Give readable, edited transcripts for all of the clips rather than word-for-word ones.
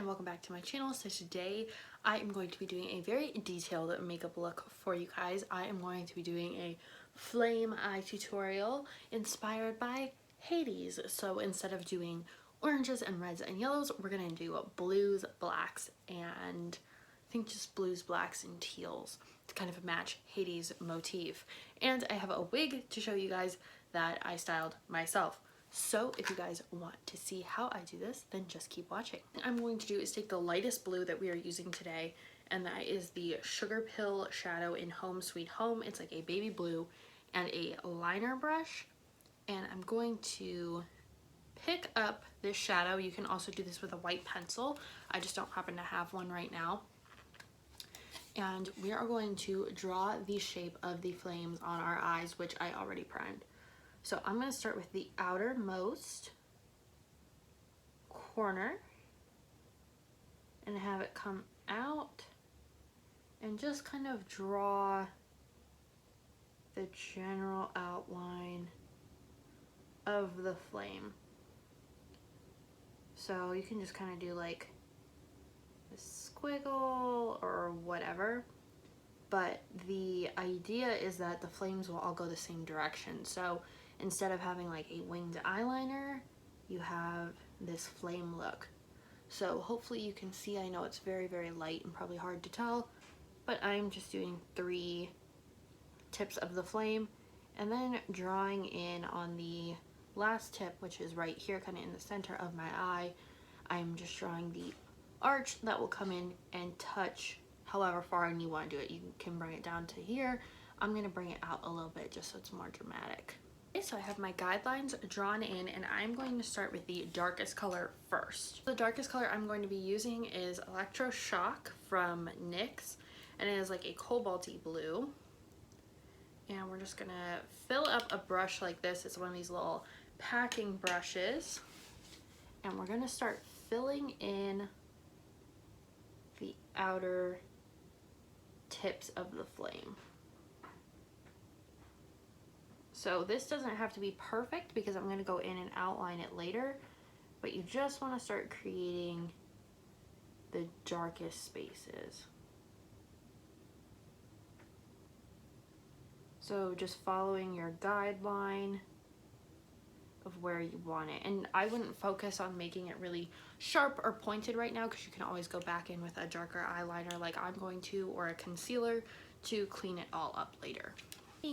and welcome back to my channel. So today I am going to be doing a very detailed makeup look for you guys. I am going to be doing a flame eye tutorial inspired by Hades. So instead of doing oranges and reds and yellows, we're going to do blues, blacks, and I think just blues, blacks, and teals to kind of match Hades' motif. And I have a wig to show you guys that I styled myself. So if you guys want to see how I do this, then just keep watching. What I'm going to do is take the lightest blue that we are using today, and that is the Sugar Pill Shadow in Home Sweet Home. It's like a baby blue, and a liner brush. And I'm going to pick up this shadow. You can also do this with a white pencil. I just don't happen to have one right now. And we are going to draw the shape of the flames on our eyes, which I already primed. So I'm going to start with the outermost corner and have it come out and just kind of draw the general outline of the flame. So you can just kind of do like a squiggle or whatever, but the idea is that the flames will all go the same direction. So instead of having like a winged eyeliner, you have this flame look. So hopefully you can see, I know it's very, very light and probably hard to tell, but I'm just doing 3 tips of the flame and then drawing in on the last tip, which is right here, kind of in the center of my eye. I'm just drawing the arch that will come in and touch however far in you want to do it. You can bring it down to here. I'm going to bring it out a little bit just so it's more dramatic. Okay, so I have my guidelines drawn in, and I'm going to start with the darkest color first. The darkest color I'm going to be using is Electroshock from NYX, and it is like a cobalty blue. And we're just going to fill up a brush like this. It's one of these little packing brushes, and we're going to start filling in the outer tips of the flame. So this doesn't have to be perfect because I'm going to go in and outline it later, but you just want to start creating the darkest spaces. So just following your guideline of where you want it. And I wouldn't focus on making it really sharp or pointed right now because you can always go back in with a darker eyeliner like I'm going to, or a concealer to clean it all up later.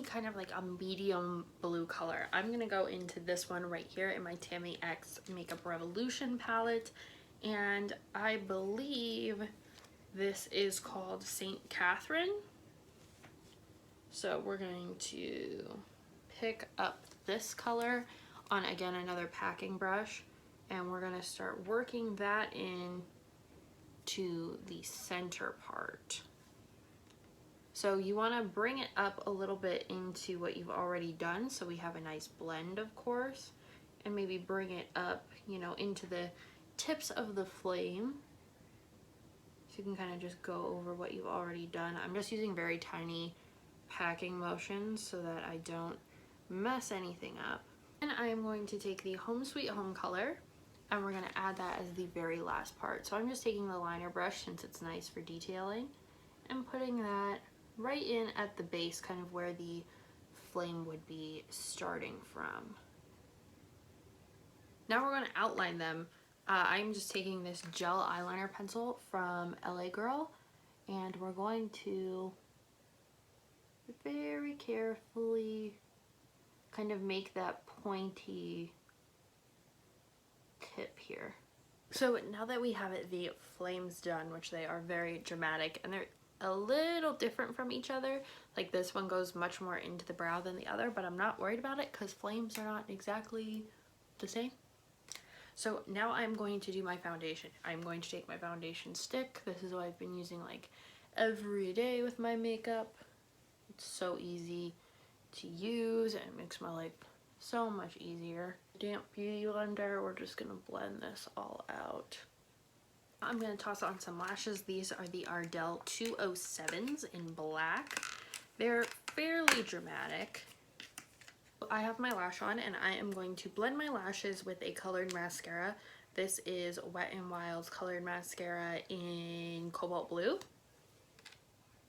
Kind of like a medium blue color. I'm gonna go into this one right here in my Tammy X Makeup Revolution palette, and I believe this is called Saint Catherine. So we're going to pick up this color on, again, another packing brush, and we're gonna start working that in to the center part. So you want to bring it up a little bit into what you've already done, so we have a nice blend, of course, and maybe bring it up, you know, into the tips of the flame. So you can kind of just go over what you've already done. I'm just using very tiny packing motions so that I don't mess anything up. And I am going to take the Home Sweet Home color, and we're going to add that as the very last part. So I'm just taking the liner brush, since it's nice for detailing, and putting that right in at the base, kind of where the flame would be starting from. Now we're going to outline them. I'm just taking this gel eyeliner pencil from LA Girl, and we're going to very carefully kind of make that pointy tip here. So now that we have the flames done, which they are very dramatic, and they're a little different from each other, like this one goes much more into the brow than the other, but I'm not worried about it because flames are not exactly the same. So now I'm going to do my foundation. I'm going to take my foundation stick. This is what I've been using like every day with my makeup. It's so easy to use and it makes my life so much easier. Damp beauty blender, we're just gonna blend this all out. I'm going to toss on some lashes. These are the Ardell 207s in black. They're fairly dramatic. I have my lash on, and I am going to blend my lashes with a colored mascara. This is Wet n Wild's colored mascara in cobalt blue.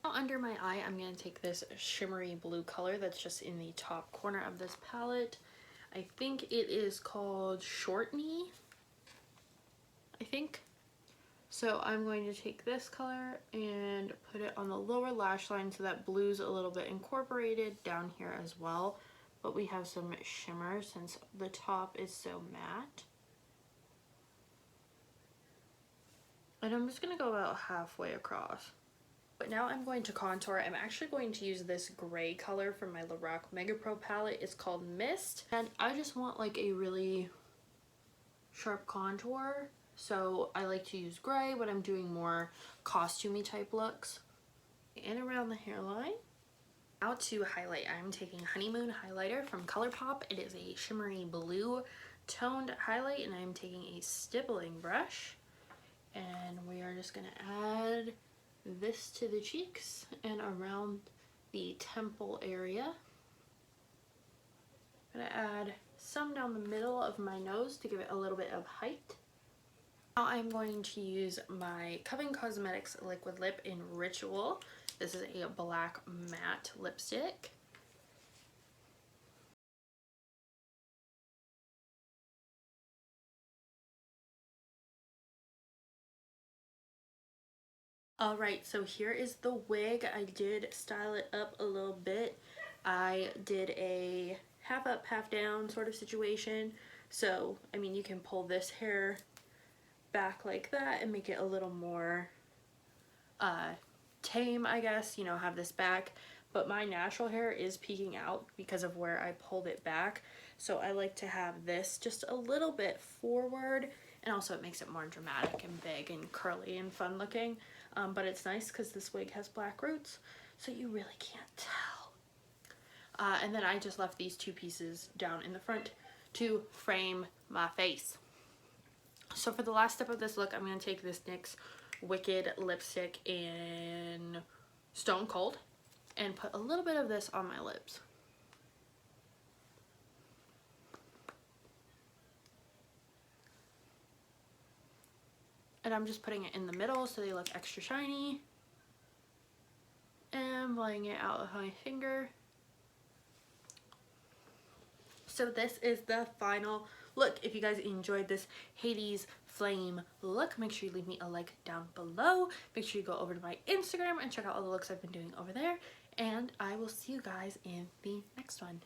Now under my eye, I'm going to take this shimmery blue color that's just in the top corner of this palette. I think it is called Short Knee, I think. So I'm going to take this color and put it on the lower lash line so that blue's a little bit incorporated down here as well. But we have some shimmer since the top is so matte. And I'm just going to go about halfway across. But now I'm going to contour. I'm actually going to use this gray color from my Lorac Mega Pro palette. It's called Mist. And I just want like a really sharp contour. So I like to use gray when I'm doing more costumey type looks. And around the hairline. Now to highlight, I'm taking Honeymoon highlighter from ColourPop. It is a shimmery blue toned highlight, and I'm taking a stippling brush. And we are just going to add this to the cheeks and around the temple area. I'm going to add some down the middle of my nose to give it a little bit of height. Now I'm going to use my Coven Cosmetics liquid lip in Ritual. This is a black matte lipstick. Alright, so here is the wig. I did style it up a little bit. I did a half up, half down sort of situation. So, I mean, you can pull this hair back like that and make it a little more tame, I guess, you know, have this back. But my natural hair is peeking out because of where I pulled it back. So I like to have this just a little bit forward, and also it makes it more dramatic and big and curly and fun looking. But it's nice because this wig has black roots, so you really can't tell. And then I just left these two pieces down in the front to frame my face. So for the last step of this look, I'm going to take this NYX Wicked lipstick in Stone Cold and put a little bit of this on my lips. And I'm just putting it in the middle so they look extra shiny. And blending it out with my finger. So this is the final look. If you guys enjoyed this Hades Flame look, make sure you leave me a like down below. Make sure you go over to my Instagram and check out all the looks I've been doing over there. And I will see you guys in the next one.